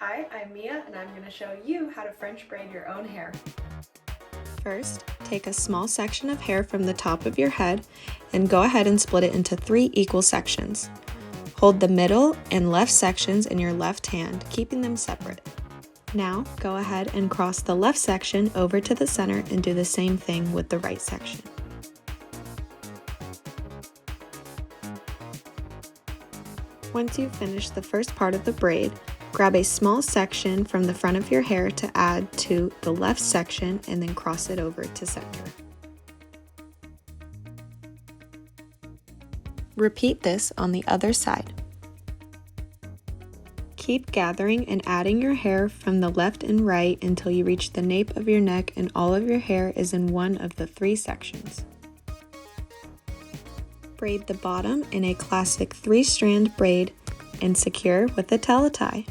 Hi, I'm Mia and I'm going to show you how to French braid your own hair. First, take a small section of hair from the top of your head and go ahead and split it into 3 equal sections. Hold the middle and left sections in your left hand, keeping them separate. Now, go ahead and cross the left section over to the center and do the same thing with the right section. Once you've finished the first part of the braid, grab a small section from the front of your hair to add to the left section and then cross it over to center. Repeat this on the other side. Keep gathering and adding your hair from the left and right until you reach the nape of your neck and all of your hair is in one of the 3 sections. Braid the bottom in a classic 3-strand braid and secure with a teletie.